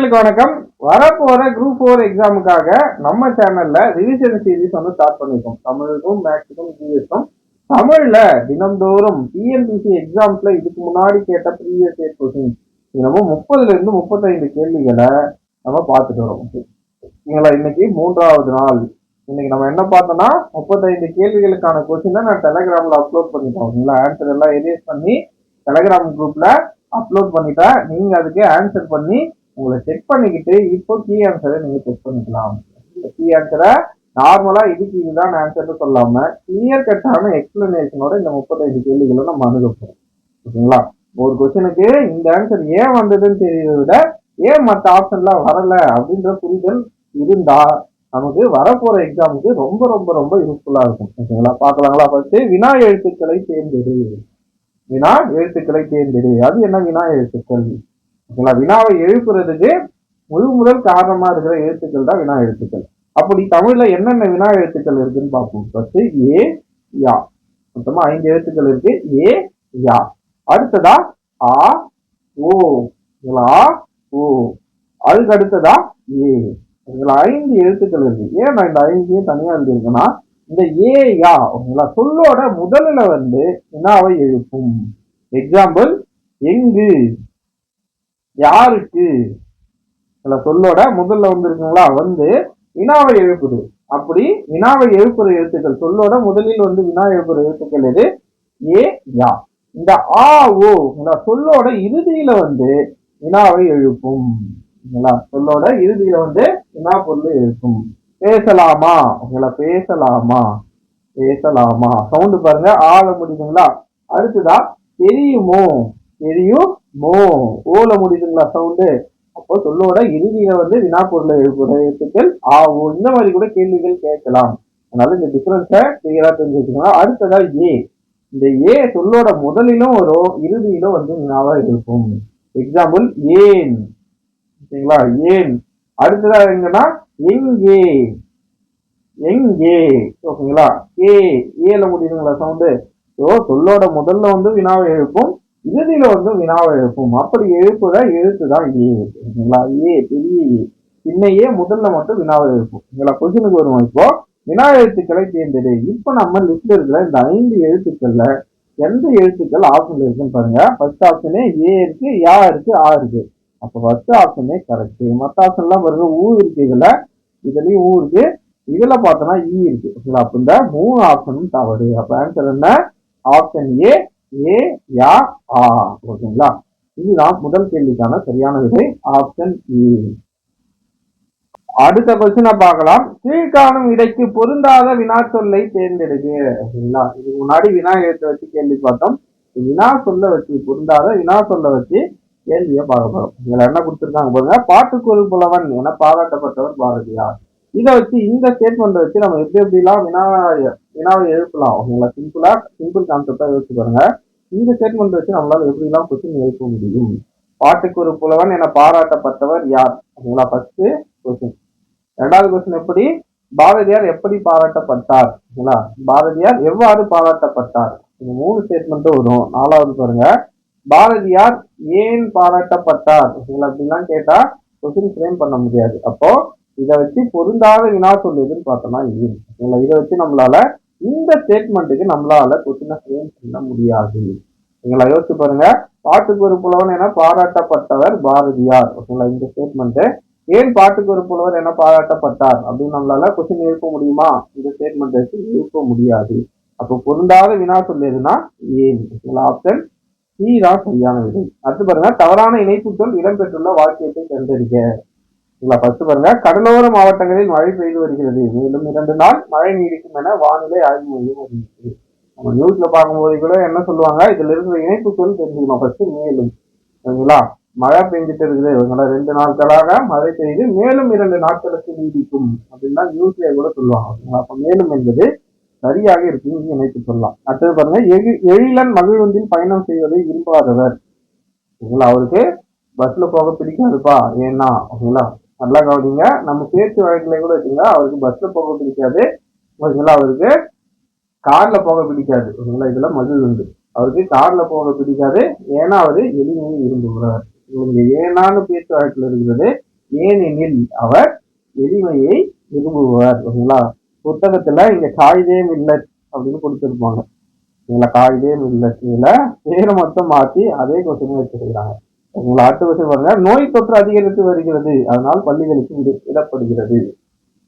நண்பர்களுக்கு வணக்கம். வரப்போற குரூப் 4 எக்ஸாமுக்காக நம்ம சேனல்ல ரிவிஷன் சீரிஸ் வந்து ஸ்டார்ட் பண்ணிருக்கோம். தமிழுக்கும் மேக்ஸுக்கும் ஜிஎஸ்க்கும் தமிழ்ல தினம்தோறும் டிஎன்பிசி எக்ஸாம்ஸ்ல இதுக்கு முன்னாடி கேட்ட ப்ரீவியஸ் இயர் கொஸ்டின் நம்ம 30ல இருந்து 35 கேள்விகளை நம்ம பார்த்துட்டு வரோம். இன்னைக்கு 3வது நாள். இன்னைக்கு நம்ம என்ன பார்த்தோம்னா 35 கேள்விகளுக்கான கொஸ்டினை நான் டெலிகிராம்ல அப்லோட் பண்ணிட்டோம். ஆன்சர் எல்லாம் எரேஸ் பண்ணி டெலிகிராம் குரூப்ல அப்லோட் பண்ணிட்டா நீங்க அதுக்கு ஆன்சர் பண்ணி உங்களை செக் பண்ணிக்கிட்டு இப்போ கீ ஆன்சரை நீங்க செக் பண்ணிக்கலாம். கீ ஆன்சரை நார்மலா இதுதான் ஆன்சர்னு சொல்லாம கிளியர் கட்டான எக்ஸ்பிளனேஷனோட இந்த 35 கேள்விகளை நம்ம அணுகப்போம். ஓகேங்களா? ஒரு கொஸ்டினுக்கு இந்த ஆன்சர் ஏன் வந்ததுன்னு தெரியறதை விட ஏன் மற்ற ஆப்ஷன்லாம் வரல அப்படின்ற புரிதல் இருந்தா நமக்கு வரப்போற எக்ஸாமுக்கு ரொம்ப ரொம்ப ரொம்ப யூஸ்ஃபுல்லா இருக்கும். ஓகேங்களா? பார்க்கலாங்களா? ஃபர்ஸ்ட் வினா எழுத்துக்களை தேர்ந்தெடு. வினா எழுத்துக்களை தேர்ந்தெடு. அது என்ன வினா எழுத்துக்கள்? ஓகேங்களா? வினாவை எழுப்புறதுக்கு முதல் காரணமா இருக்கிற எழுத்துக்கள் தான் வினா எழுத்துக்கள். அப்படி தமிழ்ல என்னென்ன வினா எழுத்துக்கள் இருக்குன்னு பார்ப்போம். ஃபர்ஸ்ட் ஏ யா, மொத்தமா 5 எழுத்துக்கள் இருக்கு. ஏ யா. அடுத்ததா ஆ ஓ, ஆ ஓ. அதுக்கு அடுத்ததா ஏ. 5 எழுத்துக்கள் இருக்கு. ஏன் நான் இந்த 5 தனியா எழுதிருக்கேன்னா இந்த ஏ யா சொல்லோட முதல்ல வந்து வினாவை எழுப்பும். எக்ஸாம்பிள் எங்கு, யாருக்கு, சொல்லோட முதல்ல வந்து இருக்குங்களா வந்து வினாவை எழுப்புது. அப்படி வினாவை எழுப்புற எழுத்துக்கள் சொல்லோட முதலில் வந்து வினா எழுப்புற எழுத்துக்கள் எது? ஏ யா. இந்த ஆ ஓ சொல்லோட இறுதியில வந்து வினாவை எழுப்பும். சொல்லோட இறுதியில வந்து வினா பொருள் எழுப்பும். பேசலாமா, பேசலாமா, பேசலாமா. சவுண்டு பாருங்க, ஆள முடியுதுங்களா? அடுத்ததா தெரியுமோ, தெரியுமோ. ஓல முடியுதுங்களா சவுண்டு? அப்போ சொல்லோட இறுதியில வந்து வினா பொருளை எழுப்புற எழுத்துக்கள் ஆவோ. இந்த மாதிரி கூட கேள்விகள் கேட்கலாம். அதனால இந்த டிஃபரன்ஸை கிளியரா தெரிஞ்சு வச்சுக்கலாம். அடுத்ததா ஏ. இந்த ஏ சொல்லோட முதலிலும் வரும், இறுதியிலும் வந்து வினாவா இருக்கும். எக்ஸாம்பிள் ஏன். ஓகேங்களா? ஏன். அடுத்ததா எங்கன்னா எங்கே, எங்கே. ஓகேங்களா? ஏ ஏல முடியுதுங்களா சவுண்டு? சொல்லோட முதல்ல வந்து வினாவை எழுப்பும், இறுதியில வந்து வினாவை எழுப்பும். அப்படி எழுப்புற எழுத்துதான் ஏ. ஓகேங்களா? ஏ பெரிய ஏ. சின்ன ஏ முதல்ல மட்டும் வினாவை எழுப்பும். கொஸ்டினுக்கு வருவோம். இப்போ வினா எழுத்துக்களை தேர்ந்தெடு. இப்ப நம்ம லிஸ்ட்ல இருக்கிற இந்த 5 எழுத்துக்கள்ல எந்த எழுத்துக்கள் ஆப்ஷன்ல இருக்குன்னு பாருங்க. ஃபர்ஸ்ட் ஆப்ஷனே ஏ இருக்கு, யா இருக்கு, ஆ இருக்கு. அப்ப ஃபர்ஸ்ட் ஆப்ஷனே கரெக்ட். மற்ற ஆப்ஷன் எல்லாம் பாருங்க, ஊ இருக்கு. இதுலயும் ஊ இருக்கு. இதுல பார்த்தோம்னா ஈ இருக்கு. அப்ப இந்த 3 ஆப்ஷனும் தவறு. அப்ப ஆன்சர் என்ன? ஆப்ஷன் ஏ, ஏ யா ஆ. ஓகேங்களா? இதுதான் முதல் கேள்விக்கான சரியான விடை, ஆப்ஷன் ஏ. அடுத்த கொஸ்டினை பார்க்கலாம். கீழ்காணும் இடைக்கு பொருந்தாத வினா சொல்லை தேர்ந்தெடுங்க. ஓகேங்களா? இதுக்கு முன்னாடி வினா எழுத்து வச்சு கேள்வி பார்த்தோம். வினா சொல்ல வச்சு பொருந்தாத வினா சொல்ல வச்சு கேள்வியை பார்க்க போறோம். இதுல என்ன கொடுத்துருக்காங்க பாருங்க. பாட்டுக்கு ஒரு புலவன் என பாராட்டப்பட்டவர் பாரதியார். இதை வச்சு இந்த ஸ்டேட்மெண்ட் வச்சு நம்ம எப்படிலாம் வினாவை எழுப்பலாம். ஓகேங்களா? சிம்பிள் கான்செப்டா யோசிச்சு பாருங்க. இந்த ஸ்டேட்மெண்ட் வச்சு நம்மளால எப்படிலாம் கொஸ்டின் எழுப்ப முடியும். பாட்டுக்கு ஒரு புலவன் என பாராட்டப்பட்டவர் யார்? ஓகேங்களா? First question. இரண்டாவது கொஸ்டின், எப்படி பாரதியார் எப்படி பாராட்டப்பட்டார்? ஓகேங்களா? பாரதியார் எவ்வாறு பாராட்டப்பட்டார்? இந்த 3 ஸ்டேட்மெண்ட்டும் வரும். 4வது பாருங்க, பாரதியார் ஏன் பாராட்டப்பட்டார்? ஓகேங்களா? அப்படிலாம் கேட்டா கொஸ்டின் ஃப்ரேம் பண்ண முடியாது. அப்போ இதை வச்சு பொருந்தாத வினா சொல் எதுன்னு பார்த்தோம்னா இது. இதை வச்சு நம்மளால இந்த ஸ்டேட்மெண்ட்டுக்கு நம்மளால கொஸ்டினை ஃப்ரேம் பண்ண முடியாது. நீங்களா யோசிச்சு பாருங்க. பாட்டுக்கு ஒரு புலவன் என பாராட்டப்பட்டவர் பாரதியார். ஓகேங்களா? இந்த ஸ்டேட்மெண்ட் ஏன் பாட்டுக்கு ஒரு புலவர் என பாராட்டப்பட்டார் அப்படின்னு நம்மளால கொஸ்டின் எழுப்ப முடியுமா? இந்த ஸ்டேட்மெண்ட் வச்சு எழுப்ப முடியாது. அப்போ பொருந்தாத வினா சொல் எதுனா ஏன். ஆப்ஷன் சி தான் சரியான விடை. அடுத்து பாருங்க, தவறான இணைப்பு சொல் இடம்பெற்றுள்ள வாக்கியத்தை கண்டறிக. ஃபர்ஸ்ட் பாருங்க, கடலோர மாவட்டங்களில் மழை பெய்து வருகிறது. மேலும் 2 நாள் மழை நீடிக்கும் என வானிலை ஆய்வு மையம் அறிவித்தது. நம்ம நியூஸ்ல பார்க்கும்போது கூட என்ன சொல்லுவாங்க, இதுல இருக்கிற இணைப்பு சொல் தெரிஞ்சுக்கணும். ஃபர்ஸ்ட் மேலும். ஓகேங்களா? மழை பெஞ்சிட்டு இருக்குது, 2 நாட்களாக மழை பெய்து மேலும் 2 நாட்களுக்கு நீடிக்கும் அப்படின்னு தான் நியூஸ்ல கூட சொல்லுவாங்க. ஓகேங்களா? அப்ப மேலும் என்பது சரியாக இருக்கு, இணைப்பு சொல்லலாம். அடுத்தது பாருங்க, எழிலன் மகிழ்வந்தில் பயணம் செய்வதை விரும்பாதவர். ஓகேங்களா? அவருக்கு பஸ்ல போக பிடிக்காதுப்பா. ஏன்னா, ஓகேங்களா, நல்லா கவனிங்க. நம்ம பேச்சு வழக்குல கூட வச்சுங்க, அவருக்கு பஸ்ல போக பிடிக்காது. ஓகேங்களா? அவருக்கு கார்ல போக பிடிக்காது. ஓகேங்களா? இதுல மகிழ் உண்டு. அவருக்கு கார்ல போக பிடிக்காது. ஏன்னா அவரு எளிமையை விரும்புகிறார். இங்க ஏனான்னு பேச்சு வழக்குல இருக்கிறது. ஏனெனில் அவர் எளிமையை விரும்புவார். ஓகேங்களா? புத்தகத்துல இங்க காயிதே மில்லத் அப்படின்னு கொடுத்திருப்பாங்க. இதுல காயிதே மில்லத் இதுல பேரை மட்டும் மாத்தி அதே கொஸ்டின் வச்சிருக்கிறாங்க. ஓகேங்களா? அடுத்த கொஸ்டின் பாருங்க. நோய் தொற்று அதிகரித்து வருகிறது, அதனால் பள்ளிகளுக்கு விடப்படுகிறது.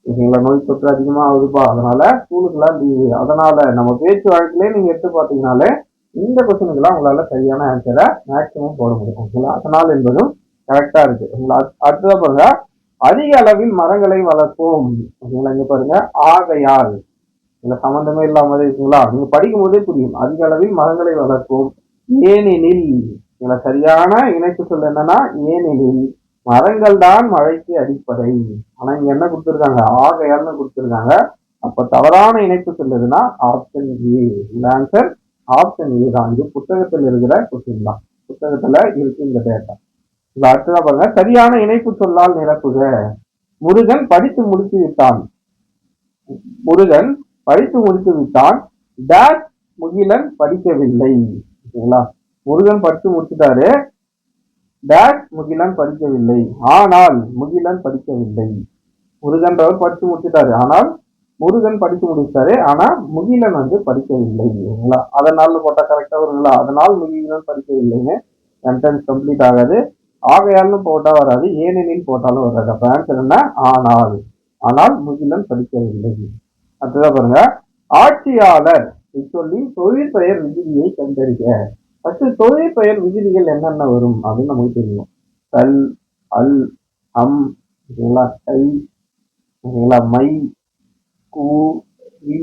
ஓகேங்களா? நோய் தொற்று அதிகமா ஆகுதுப்பா, அதனால ஸ்கூலுக்குலாம் லீவு. அதனால நம்ம பேச்சு வழக்கிலே நீங்க எடுத்து பார்த்தீங்கன்னாலே இந்த கொஸ்டினுக்கெல்லாம் உங்களால சரியான ஆன்சரை மேக்சிமம் போட முடியும். ஓகேங்களா? அதனால் என்பதும் கரெக்டா இருக்கு. உங்களா அடுத்ததா பாருங்க. அதிக அளவில் மரங்களை வளர்ப்போம். ஓகேங்களா? இங்க பாருங்க, ஆகையால் இதுல சம்பந்தமே இல்லாம இருக்குங்களா? நீங்க படிக்கும் போதே புரியும். அதிக அளவில் மரங்களை வளர்ப்போம், ஏனெனில் இதுல சரியான இணைப்பு சொல் என்னன்னா ஏனெனில் மரங்கள் தான் மழைக்கு அடிப்படை. ஆனா இங்க என்ன கொடுத்திருக்காங்க, ஆகையால்னு கொடுத்திருக்காங்க. அப்ப தவறான இணைப்பு சொல்லுதுன்னா ஆப்ஷன் ஏ. இந்த ஆன்சர் ஆப்ஷன் ஏ தான். இது புத்தகத்தில் இருக்கிற கொஸ்டின் தான், புத்தகத்துல இருக்கு இந்த டேட்டா. இது அடுத்ததா பாருங்க. சரியான இணைப்பு சொல்லால் நிரப்புக. முருகன் படித்து முடித்து விட்டான். முருகன் படித்து முடித்து விட்டான், டேஷ் முகிலன் படிக்கவில்லை. ஓகேங்களா? முருகன் படித்து முடிச்சுட்டாரு, டேஷ் முகிலன் படிக்கவில்லை, ஆனால் முகிலன் படிக்கவில்லை. முருகன்றவர் படித்து முடிச்சுட்டாரு, ஆனால் முருகன் படித்து முடிச்சாரு, ஆனா முகிலன் படிக்கவில்லை. ஓகேங்களா? அதனால போட்டா கரெக்டா வருங்களா? அதனால் முகிலன் படிக்கவில்லைன்னு சென்டென்ஸ் கம்ப்ளீட் ஆகாது. ஆகையால்னு போட்டா வராது, ஏனெனில் போட்டாலும் வராது. அப்ப ஆன்சர் என்ன? ஆனால். ஆனால் முகிலன் படிக்கவில்லை. அடுத்ததா பாருங்க. ஆட்சியாளர் சொல்லி தொழில் பெயர் விகுதியை கண்டறிக. ஃபர்ஸ்ட் தொழில் பெயர் விகுதிகள் என்னென்ன வரும் அப்படின்னு நமக்கு தெரியும். கல், அல், அம், ஓகேங்களா, கை, ஓகேங்களா, மை, கூ, வி,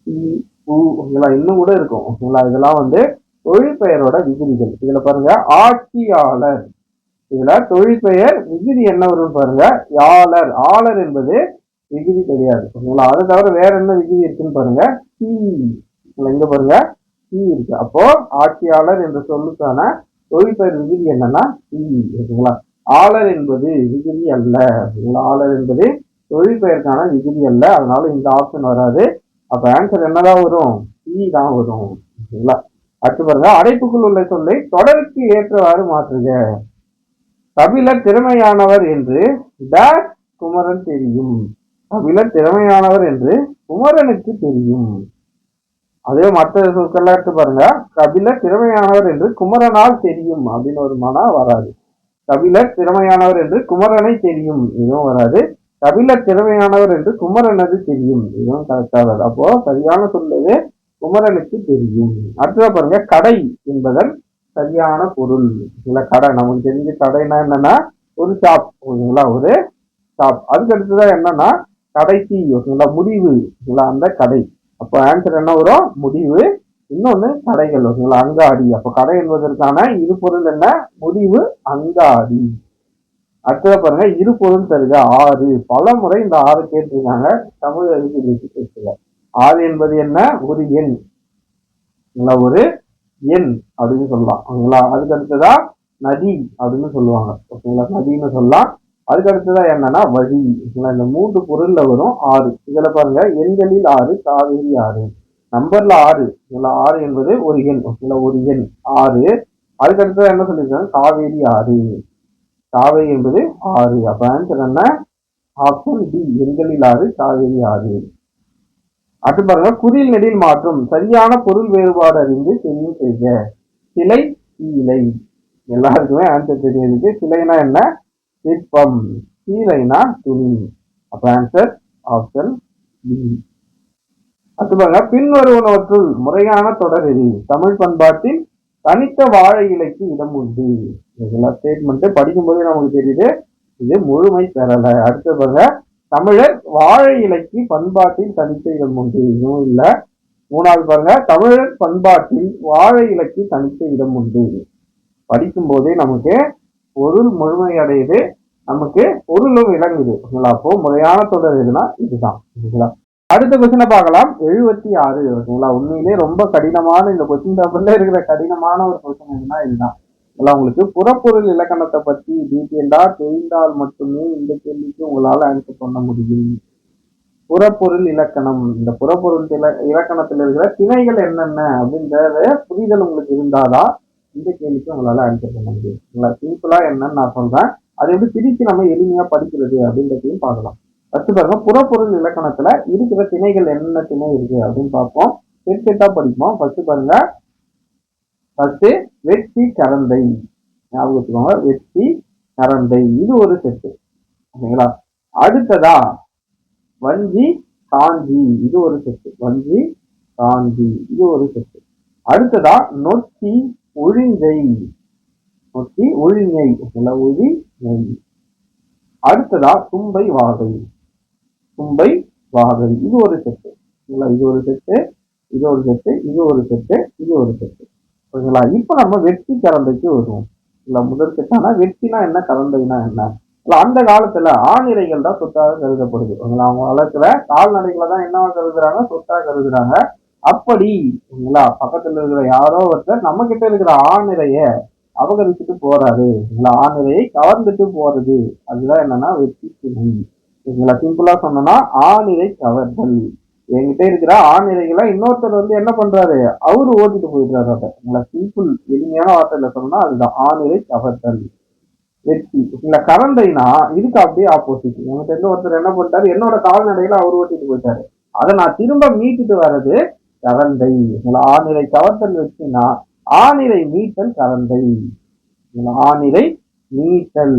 சி, பூ, ஓகேங்களா, இன்னும் கூட இருக்கும். ஓகேங்களா? இதெல்லாம் தொழில் பெயரோட விகுதிகள். இதுல பாருங்க, ஆட்சியாளர், இதுல தொழில் பெயர் விகுதி என்ன வரும் பாருங்க, யாளர். ஆளர் என்பது விகுதி கிடையாது. ஓகேங்களா? அதை தவிர வேற என்ன விகுதி இருக்குன்னு பாருங்க, சி. இங்க பாருங்க, சி இருக்கு. அப்போ ஆட்சியாளர் என்ற சொல்லுக்கான தொழில் பெயர் விகுதி என்னன்னா சி. ஓகேங்களா? ஆளர் என்பது விகுதி அல்ல. ஓகேங்களா? ஆளர் என்பது தொழில் பெயருக்கான விகுதி அல்ல, அதனால இந்த ஆப்ஷன் வராது. அப்ப ஆன்சர் என்னதான் வரும்? சி தான் வரும். ஓகேங்களா? அடுத்து பாருங்க. அடைப்புக்குள் உள்ள சொல்லை தொடருக்கு ஏற்றவாறு மாற்றுக. கபிலர் திறமையானவர் என்று டேஷ் குமரன் தெரியும். கபிலர் திறமையானவர் என்று குமரனுக்கு தெரியும். அதே மற்ற சொற்கள்லாம் எடுத்து பாருங்க. கபிலர் திறமையானவர் என்று குமரனால் தெரியும் அப்படின்னு ஒரு மனா வராது. கபிலர் திறமையானவர் என்று குமரனை தெரியும், இதுவும் வராது. கபிலர் திறமையானவர் என்று குமரனது தெரியும், இதுவும் கரெக்டா வராது. அப்போ சரியான சொல்லுது குமரனுக்கு தெரியும். அடுத்ததா பாருங்க. கடை என்பதன் சரியான பொருள். இல்ல கடை நமக்கு தெரிஞ்ச கடைனா என்னன்னா ஒரு ஷாப். ஓகேங்களா? ஒரு ஷாப். அதுக்கு அடுத்ததான் என்னன்னா கடைசி. ஓகேங்களா? முடிவு. ஓகேங்களா? அந்த கடை. அப்போ ஆன்சர் என்ன வரும்? முடிவு. இன்னொன்னு கடைகள். ஓகேங்களா? அங்காடி. அப்போ கடை என்பதற்கான இரு பொருள் என்ன? முடிவு, அங்காடி. அடுத்தத பாருங்க. இரு பொருள் தருக. ஆறு. பல முறை இந்த ஆறு கேட்டிருக்காங்க தமிழ் அறிவு. ஆறு என்பது என்ன? ஒரு எண். ஒரு எண் அப்படின்னு சொல்லலாம். ஓகேங்களா? அதுக்கு அடுத்ததா நதி அப்படின்னு சொல்லுவாங்க. ஓகேங்களா? நதின்னு சொல்லலாம். அதுக்கு அடுத்ததா என்னன்னா வழி. இந்த மூன்று பொருள்ல வரும் ஆறு. இதுல பாருங்க, எண்களில் ஆறு, காவேரி ஆறு, நம்பர்ல ஆறு. ஆறு என்பது ஒரு எண். ஓகேங்களா? ஒரு எண் ஆறு. அதுக்கு அடுத்ததா என்ன சொல்லியிருக்காங்க? காவேரி ஆறு. காவேரி என்பது ஆறு. அப்ப ஆன்சர் என்ன? ஆப்ஷன் டி, எண்களில் ஆறு, காவேரி ஆறு. அடுத்து பாருங்க. குறில் நெடில் மாற்றும். சரியான பொருள் வேறுபாடு அறிந்து தெரிவு செய்க. சிலை, சீலை. எல்லாருக்குமே ஆன்சர் தெரியுது. சிலைனா என்ன? சிற்பம். சீலைனா துணி. அப்ப ஆன்சர் ஆப்ஷன் பி. அடுத்து பாருங்க. பின்வருவனவற்றுள் முறையான தொடர் எது? தமிழ் பண்பாட்டில் தனித்த வாழை இலைக்கு இடம் உண்டு. இதெல்லாம் ஸ்டேட்மெண்ட் படிக்கும் போதே நமக்கு தெரியுது இது முழுமை பெறல. அடுத்து பாருங்க. தமிழர் வாழை இலைக்கு பண்பாட்டில் தனித்த இடம் உண்டு, இதுவும் இல்ல. மூணாவது பாருங்க. தமிழர் பண்பாட்டில் வாழை இலைக்கு தனித்த இடம் உண்டு. படிக்கும் போதே நமக்கு பொருள் முழுமை அடையுது, நமக்கு பொருளும் விளங்குது. ஓகேங்களா? அப்போ முறையான தொடர் எதுனா இதுதான். ஓகேங்களா? அடுத்த கொஸ்டினை பார்க்கலாம். 76. ஓகேங்களா? உண்மையிலே ரொம்ப கடினமான இந்த கொஸ்டின் பேப்பர்ல இருக்கிற கடினமான ஒரு கொஸ்டின் எதுனா இதுதான். உங்களுக்கு புறப்பொருள் இலக்கணத்தை பத்தி டீட்டெயிலா தெரிந்தால் மட்டுமே இந்த கேள்விக்கு உங்களால ஆன்சர் பண்ண முடியும். புறப்பொருள் இலக்கணம், இந்த புறப்பொருள் இலக்கணத்தில் இருக்கிற திணைகள் என்னென்ன அப்படின்றத புரிதல் உங்களுக்கு இருந்தாதான் இந்த கேள்விக்கு உங்களால ஆன்சர் பண்ண முடியும். சிம்பிளா என்னன்னு நான் சொல்றேன், அதை எப்படி பிரித்து நம்ம எளிமையா படிக்கிறது அப்படின்றதையும் பார்க்கலாம். ஃபர்ஸ்ட் பாருங்க, புறப்பொருள் இலக்கணத்துல இருக்கிற திணைகள் என்னென்ன திணை இருக்கு அப்படின்னு பார்ப்போம். செட்டா படிப்போம். ஃபர்ஸ்ட் பாருங்க, ஃபர்ஸ்ட் வெற்றி கரந்தை, ஞாபகம் வச்சுக்கோங்க, வெற்றி கரந்தை, இது ஒரு செட்டு. ஓகேங்களா. அடுத்ததா வஞ்சி காஞ்சி, இது ஒரு செட்டு. வஞ்சி காஞ்சி, இது ஒரு செட்டு. அடுத்ததா நொச்சி ஒழிஞ்சை, நொச்சி ஒழிஞை, ஒழிஞை. அடுத்ததா தும்பை வாகை, தும்பை வாகை, இது ஒரு செட்டு. இது ஒரு செட்டு, இது ஒரு செட்டு, இது ஒரு செட்டு, இது ஒரு செட்டு. ஓகேங்களா. இப்ப நம்ம வெற்றி கரந்தைக்கு வருவோம். முதல் செட்டானா வெற்றினா என்ன, கரந்தைனா என்ன? அந்த காலத்துல ஆணிரைகள் தான் சொத்தாக கருதப்படுது. அவங்க வளர்க்கிற கால்நடைகளை தான் என்னவா கருதுறாங்க, சொத்தாக கருதுறாங்க. அப்படி பக்கத்துல இருக்கிற யாரோ ஒருத்தர் நம்ம கிட்ட இருக்கிற ஆணிரைய அபகரிச்சுட்டு போறாரு, ஆணிரையை கவர்ந்துட்டு போறது, அதுதான் என்னன்னா வெற்றி திணை. சிம்பிளா சொன்னா ஆணிரை கவர்தல். என்கிட்ட இருக்கிற ஆணிரைகளை இன்னொருத்தர் என்ன பண்றாரு, அவரு ஓட்டிட்டு போயிடுறாரு. அதை சிம்பிள் எளிமையான வார்த்தையில சொன்னா அதுதான் ஆணிரை கவர்தல், வெற்றி. கரந்தைனா இதுக்கு அப்படியே ஆப்போசிட். என்கிட்ட இருந்து ஒருத்தர் என்ன பண்ணிட்டாரு, என்னோட கால்நடையில அவர் ஓட்டிட்டு போயிட்டாரு, அதை நான் திரும்ப மீட்டுட்டு வர்றது கரந்தை. ஆணிரை கவர்தல் வெற்றினா ஆணிரை மீட்டல் கரந்தை. ஆணிரை மீட்டல்,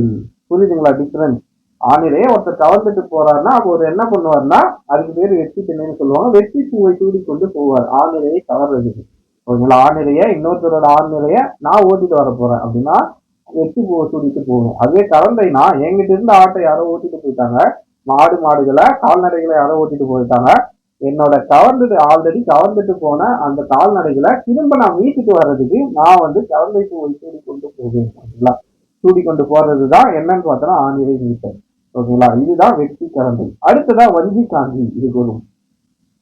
புரியுதுங்களா டிஃபரன்ஸ்? ஆணிரையை ஒருத்தர் கவர்ந்துட்டு போறாருன்னா அப்போ ஒரு என்ன பண்ணுவார்னா அதுக்கு பேர் வெற்றி திணைன்னு சொல்லுவாங்க. வெற்றி பூவை சூடி கொண்டு போவார் ஆணிரையை கவர்றதுக்கு. ஓகேங்களா. ஆணிரைய இன்னொருத்தரோட ஆணிரைய நான் ஓட்டிட்டு வர போறேன் அப்படின்னா வெற்றி பூவை சூடிட்டு போவேன். அதுவே கரந்தைனா என்கிட்ட இருந்த ஆட்டை யாரோ ஓட்டிட்டு போயிட்டாங்க, மாடுகளை கால்நடைகளை யாரோ ஓட்டிட்டு போயிட்டாங்க, என்னோட ஆல்ரெடி கவர்ந்துட்டு போன அந்த கால்நடைகளை திரும்ப நான் மீட்டுட்டு வர்றதுக்கு நான் கரந்தை பூவை சூடி கொண்டு போவேன். ஓகேங்களா. சூடி கொண்டு போறதுதான் என்னன்னு பார்த்தோம்னா ஆணிரை மீட்டல். ஓகேங்களா. இதுதான் வெற்றி கரந்தை. அடுத்ததான் வஞ்சி காஞ்சி, இதுக்கு வரும்.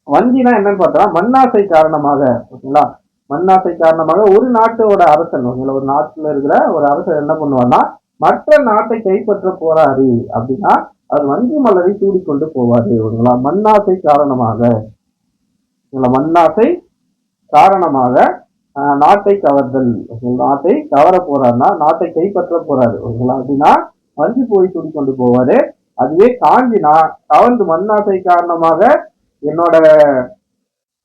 வஞ்சினா என்னன்னு பார்த்தோம்னா மண்ணாசை காரணமாக, ஓகேங்களா, மண்ணாசை காரணமாக ஒரு நாட்டோட அரசன், ஓகேங்களா, ஒரு நாட்டுல இருக்கிற ஒரு அரசன் என்ன பண்ணுவார்னா மற்ற நாட்டை கைப்பற்ற போறாரு அப்படின்னா அது வஞ்சி மலரை சூடிக்கொண்டு போவாரு. ஓகேங்களா. மண்ணாசை காரணமாக, மண்ணாசை காரணமாக நாட்டை கவர்தல், நாட்டை கவர போறாருன்னா நாட்டை கைப்பற்ற போறாரு. ஓகேங்களா. அப்படின்னா வஞ்சி போய் சூடி கொண்டு போவாரு. அதுவே காஞ்சினா கவர்ந்து மண்ணாசை காரணமாக என்னோட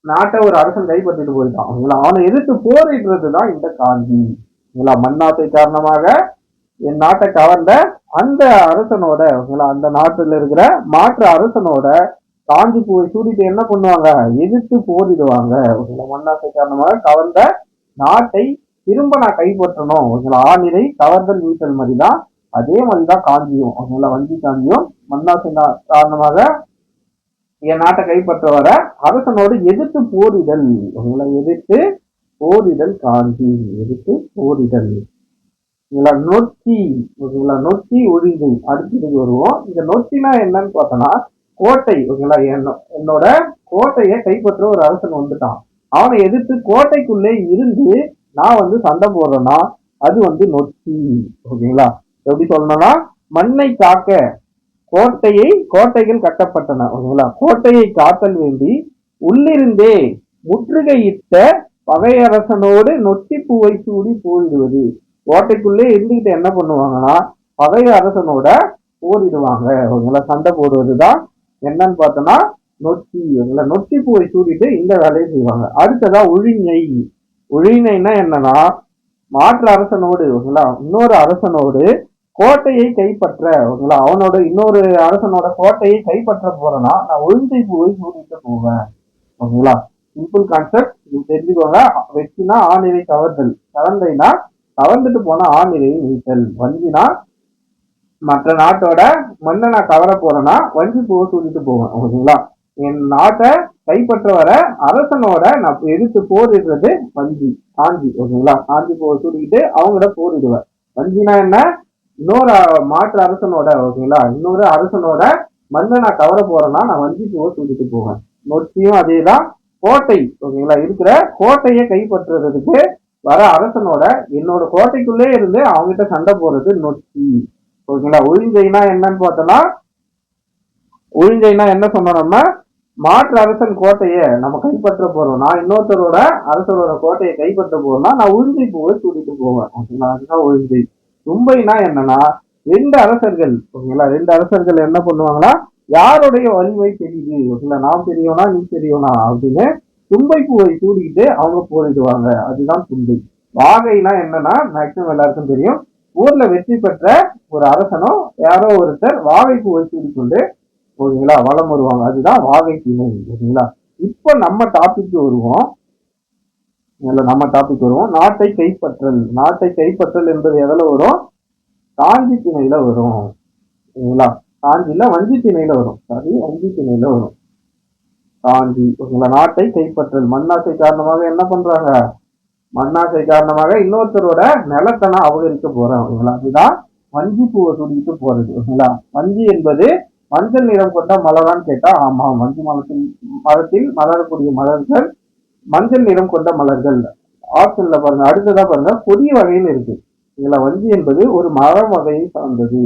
நாட்டை ஒரு அரசன் கைப்பற்றிட்டு போயிட்டான், அவனை எதிர்த்து போரிடுறதுதான் இந்த காஞ்சி. மண்ணாசை காரணமாக என் நாட்டை கவர்ந்த அந்த அரசனோட, அந்த நாட்டுல இருக்கிற மாற்று அரசனோட காஞ்சி பூவை சூடிட்டு என்ன பண்ணுவாங்க, எதிர்த்து போரிடுவாங்க. மண்ணாசை காரணமாக கவர்ந்த நாட்டை திரும்ப நான் கைப்பற்றணும். ஆணிரை கவர்தல் மீட்டல் மாதிரிதான், அதே மாதிரிதான் காஞ்சியும். வஞ்சி காஞ்சியும் மண்ணாசை காரணமாக என் நாட்டை கைப்பற்ற வர அரசனோடு எதிர்த்து போரிடல், எதிர்த்து போரிடல் காஞ்சி, எதிர்த்து போரிடல். நொச்சி, நொச்சி ஒழிஞ்சை, அடுத்ததுக்கு வருவோம். இந்த நொச்சினா என்னன்னு பார்த்தோம்னா கோட்டை. ஓகேங்களா. என்னோட கோட்டையை கைப்பற்ற ஒரு அரசன் வந்துட்டான், அவனை எதிர்த்து கோட்டைக்குள்ளே இருந்து நான் சண்டை போடுறேன்னா அது நொச்சி. ஓகேங்களா. எப்படி சொல்லணும்னா மண்ணை காக்க கோட்டைகள் கட்டப்பட்டன. ஓகேங்களா. கோட்டையை காத்தல் வேண்டி உள்ளிருந்தே முற்றுகையிட்ட பகையரசனோடு நொச்சி பூவை சூடி போயிடுவது. கோட்டைக்குள்ளே இருந்துகிட்டு என்ன பண்ணுவாங்கன்னா பகைய அரசனோட போரிடுவாங்க. ஓகேங்களா. சண்டை போடுவதுதான் என்னன்னு பார்த்தோம்னா நொச்சி. நொச்சி பூவை சூடிட்டு இந்த வேலையை செய்வாங்க. அடுத்ததா ஒழிஞை. ஒழிஞைனா என்னன்னா மாற்று அரசனோடு, ஓகேங்களா, இன்னொரு அரசனோடு கோட்டையை கைப்பற்ற, ஓகேங்களா, அவனோட இன்னொரு அரசனோட கோட்டையை கைப்பற்ற போறேன்னா நான் ஒழிஞ்சை பூவை சூடிட்டு போவேன். ஓகேங்களா. சிம்பிள் கான்செப்ட், தெரிஞ்சுக்கோங்க. வெற்றினா ஆணிரை கவர்தல், கவர்ந்தைனா கவர்ந்துட்டு போன ஆணிரையை நீட்டல், வஞ்சினா மற்ற நாட்டோட மண்ணை நான் கவர போறேன்னா வஞ்சி பூவை சூடிட்டு போவேன். ஓகேங்களா. என் நாட்டை கைப்பற்ற வர அரசனோட நான் எதிர்த்து போரிடுறது வஞ்சி காஞ்சி. ஓகேங்களா. காஞ்சி பூவை சூடிக்கிட்டு அவங்களோட போரிடுவேன். வஞ்சினா என்ன, இன்னொரு மாற்று அரசனோட, ஓகேங்களா, இன்னொரு அரசனோட மண்ணை நான் கவர போறேன்னா நான் வஞ்சி பூவை சூடிட்டு போவேன். நொச்சியும் அதேதான், கோட்டை, ஓகேங்களா, இருக்கிற கோட்டையை கைப்பற்றுறதுக்கு வர அரசனோட என்னோட கோட்டைக்குள்ளே இருந்து அவங்ககிட்ட சண்டை போறது நொச்சி. ஓகேங்களா. ஒழிஞ்சைனா என்னன்னு பார்த்தோம்னா ஒழிஞ்சைனா என்ன சொன்னோம், நம்ம மாற்று அரசன் கோட்டையை நம்ம கைப்பற்ற போறோம், நான் இன்னொருத்தரோட அரசனோட கோட்டையை கைப்பற்ற போறோம்னா நான் ஒழிஞ்சை பூவை சூடிட்டு போவேன். ஓகேங்களா. அதுதான் ஒழிஞ்சை. தும்பைனா என்னன்னா ரெண்டு அரசர்கள் ஓகேங்களா, ரெண்டு அரசர்கள் என்ன பண்ணுவாங்கன்னா, யாருடைய வலிமை தெரியுது ஓகேங்களா, நான் பெரியவனா நீ பெரியவனா அப்படின்னு தும்பை பூவை சூடிக்கிட்டு அவங்க போரிடுவாங்க. அதுதான் தும்பை. வாகைனா என்னன்னா மேக்சிமம் எல்லாருக்கும் தெரியும். ஊர்ல வெற்றி பெற்ற ஒரு அரசனும் யாரோ ஒருத்தர் வாகை பூவை சூடிக்கொண்டு ஓகேங்களா வலம் வருவாங்க. அதுதான் வாகை திணை ஓகேங்களா. இப்ப நம்ம டாபிக் வருவோம். நம்ம டாபிக் வருவோம். நாட்டை கைப்பற்றல். நாட்டை கைப்பற்றல் என்பது எதுல வரும்? காஞ்சி திணையில வரும் ஓகேங்களா. காஞ்சில வஞ்சி திணையில வரும். சாரி, வஞ்சி திணையில வரும். காஞ்சி ஓகேங்களா. நாட்டை கைப்பற்றல். மண்ணாசை காரணமாக என்ன பண்றாங்க? மண்ணாசை காரணமாக இன்னொருத்தரோட நிலத்தனை அபகரிக்க போறேன் ஓகேங்களா. அதுதான் வஞ்சி பூவை சுடிட்டு போறது ஓகேங்களா. வஞ்சி என்பது மஞ்சள் நிறம் கொண்ட மலரான்னு கேட்டா ஆமா, வஞ்சி மரத்தில் மலரக்கூடிய மலர்கள் மஞ்சள் நிறம் கொண்ட மலர்கள். ஆப்ஷன்ல பாருங்க. அடுத்ததா பாருங்க, கொடி வகைன்னு இருக்கு. இதுல வஞ்சி என்பது ஒரு மர வகையை சார்ந்தது.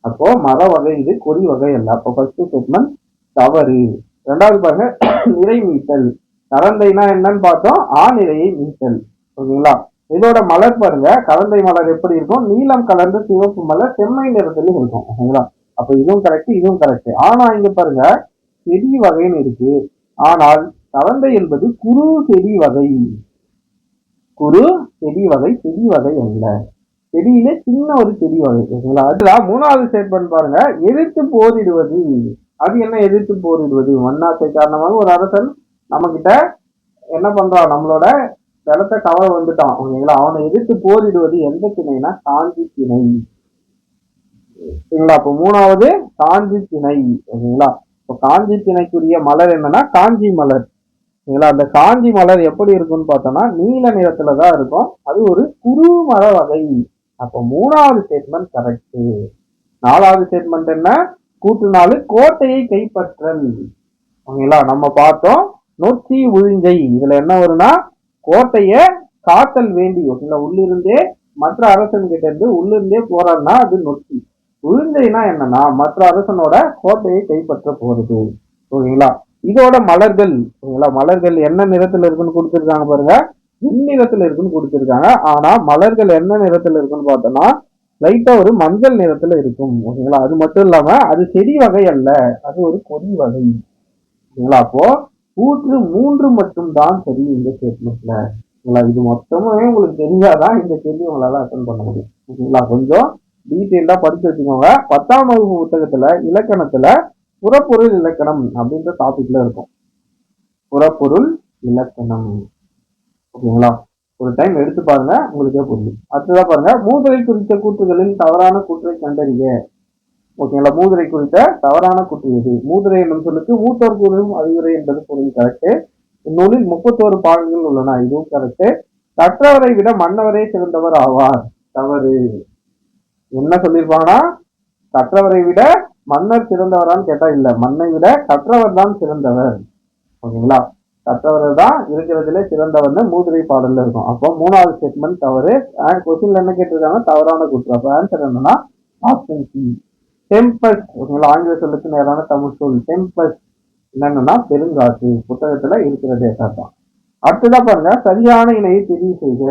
அப்போ மர வகை, இது கொடி வகை அல்ல. அப்போ ஃபர்ஸ்ட் ஸ்டேட்மெண்ட் தவறு. ரெண்டாவது பாருங்க, நிறை மீட்டல். கரந்தைனா என்னன்னு பார்த்தோம், நிறையை மீட்டல் ஓகேங்களா. இதோட மலர் பாருங்க, கரந்தை மலர் எப்படி இருக்கும்? நீலம் கலர்ந்து சிவப்பு மலர் செம்மை நிறத்துலயும் இருக்கும் ஓகேங்களா. அப்ப இதுவும் கரெக்ட், இதுவும் கரெக்ட். ஆனா இங்க பாருங்க, செடி வகைன்னு இருக்கு. ஆனால் கரந்தை என்பது குறு செடி வகை. குறு செடி வகை, செடி வகை அல்ல. செடியிலே சின்ன ஒரு செடி வகை ஓகேங்களா. அதுதான் மூணாவது ஸ்டேட்மெண்ட் பாருங்க, எதிர்த்து போரிடுவது. அது என்ன எதிர்த்து போரிடுவது? மண்ணாசை காரணமாக ஒரு அரசன் நம்ம கிட்ட என்ன பண்றான், நம்மளோட நிலத்தை கவர வந்துட்டான் ஓகேங்களா. அவனை எதிர்த்து போரிடுவது எந்த திணைனா காஞ்சி திணை ஓகேங்களா. அப்போ மூணாவது காஞ்சி திணை ஓகேங்களா. இப்போ காஞ்சி திணைக்குரிய மலர் என்னன்னா காஞ்சி மலர் ஓகேங்களா. அந்த காஞ்சி மலர் எப்படி இருக்கும்னு பார்த்தோம்னா நீல நிறத்துலதான் இருக்கும். அது ஒரு குறு மர வகை. அப்போ மூணாவது ஸ்டேட்மெண்ட் கரெக்ட். நாலாவது ஸ்டேட்மெண்ட் என்ன? கூட்டு 4 கோட்டையை கைப்பற்றல் ஓகேங்களா. நம்ம பார்த்தோம் நொச்சி உழிஞ்சை. இதுல என்ன வரும்னா கோட்டைய காத்தல் வேண்டி ஓகேங்களா. உள்ளிருந்தே மற்ற அரசன் கிட்ட இருந்து உள்ளிருந்தே போறான்னா அது நொச்சி. உழிஞ்சைனா என்னன்னா மற்ற அரசனோட கோட்டையை கைப்பற்ற போறது ஓகேங்களா. இதோட மலர்கள் ஓகேங்களா. மலர்கள் என்ன நிறத்துல இருக்குன்னு கொடுத்துருக்காங்க பாருங்க, நிறத்துல இருக்குன்னு கொடுத்துருக்காங்க. ஆனா மலர்கள் என்ன நிறத்துல இருக்குன்னு பார்த்தோம்னா லைட்டா ஒரு மஞ்சள் நிறத்துல இருக்கும் ஓகேங்களா. அது மட்டும் இல்லாம அது செடி வகை அல்ல, அது ஒரு கொடி வகை ஓகேங்களா. அப்போ கூற்று 3 மட்டும் தான் சரி இந்த ஸ்டேட்மெண்ட்ல ஓகேங்களா. இது மொத்தமே உங்களுக்கு தெரிஞ்சாதான் இந்த கேள்வி உங்களால அட்டன் பண்ண முடியும் ஓகேங்களா. கொஞ்சம் டீட்டெயிலா படிச்சு வச்சுக்கோங்க. 10ஆம் வகுப்பு புத்தகத்துல இலக்கணத்துல புறப்பொருள் இலக்கணம் அப்படின்ற டாபிக்ல இருக்கும். புறப்பொருள் இலக்கணம் ஓகேங்களா. ஒரு டைம் எடுத்து பாருங்க, உங்களுக்கே புரியும். அடுத்ததா பாருங்க, மூதுரை குறித்த கூற்றுகளில் தவறான கூற்றை கண்டறிய ஓகேங்களா. மூதுரை குறித்த தவறான கூற்று எது? மூதுரை என்னும் சொல்லுக்கு மூத்தோர் கூறும் அறிவுரை என்பது பொருள் கரெக்ட். இந்நூலில் 31 பாகங்கள் உள்ளன, இதுவும் கரெக்ட். கற்றவரை விட மன்னவரே சிறந்தவர் ஆவார், தவறு. என்ன சொல்லியிருப்பாங்கன்னா கற்றவரை விட மன்னர் சிறந்தவரான்னு கேட்டா இல்ல, மண்ணை விட கற்றவர் தான் சிறந்தவர் ஓகேங்களா. கற்றவர் தான் இருக்கிறதுல சிறந்தவர்னு மூதுரை பாடல்ல இருக்கும். அப்போ மூணாவது ஸ்டேட்மெண்ட் தவறு. கொஸ்டின்ல என்ன கேட்டிருக்காங்க? தவறான கூற்று. அப்போ ஆன்சர் என்னன்னா ஆப்ஷன் சி டெம்பஸ்ட் ஓகேங்களா. ஆங்கில சொல்லுக்கு நேரான தமிழ் சொல் டெம்பஸ்ட் என்னன்னா பெருங்காற்று. புத்தகத்துல இருக்கிற டேட்டா தான். அடுத்ததான் பாருங்க, சரியான இணையை தெரிவு செய்க.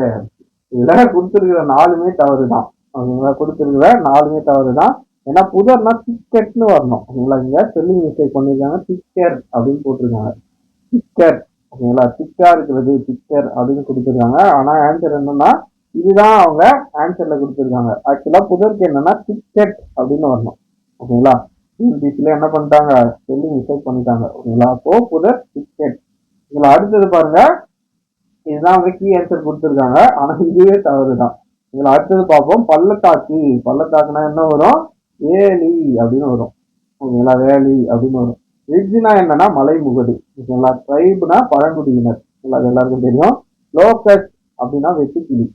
இதுல கொடுத்திருக்கிற 4மே தவறு தான் ஓகேங்களா. கொடுத்திருக்கிற 4மே தவறு தான். ஏன்னா புதர்னா டிக்கெட்னு வரணும் ஓகேங்களா. இங்க ஸ்பெல்லிங் மிஸ்டேக் பண்ணிருக்காங்க, டிக்கர் அப்படின்னு போட்டிருக்காங்க. டிக்கர் ஓகேங்களா. டிக்கா இருக்கிறது டிக்கர் அப்படின்னு கொடுத்துருக்காங்க. ஆனா ஆன்சர் என்னன்னா இதுதான் அவங்க ஆன்சர்ல கொடுத்துருக்காங்க. ஆக்சுவலா புதருக்கு என்னன்னா டிக்கெட் அப்படின்னு வரணும் ஓகேங்களா. இங்கிலீஷ்ல என்ன பண்ணிட்டாங்க, ஸ்பெல்லிங் மிஸ்டேக் பண்ணிட்டாங்க ஓகேங்களா. அப்போ புதர் டிக்கெட். இதுல அடுத்தது பாருங்க, இதுதான் அவங்க கீ ஆன்சர் கொடுத்துருக்காங்க. ஆனா இதுவே தவறு தான். இதுல அடுத்தது பார்ப்போம், பள்ளத்தாக்கு. பள்ளத்தாக்குனா என்ன வரும்? வேலி அப்படின்னு வரும் ஓகேங்களா. வேலி அப்படின்னு வரும். ரிட்ஜ்னா என்னன்னா மலைமுகடு ஓகேங்களா. ட்ரைப்னா பழங்குடியினர் அது எல்லாருக்கும் தெரியும். லோக்கஸ் அப்படின்னா வெட்டுக்கிளி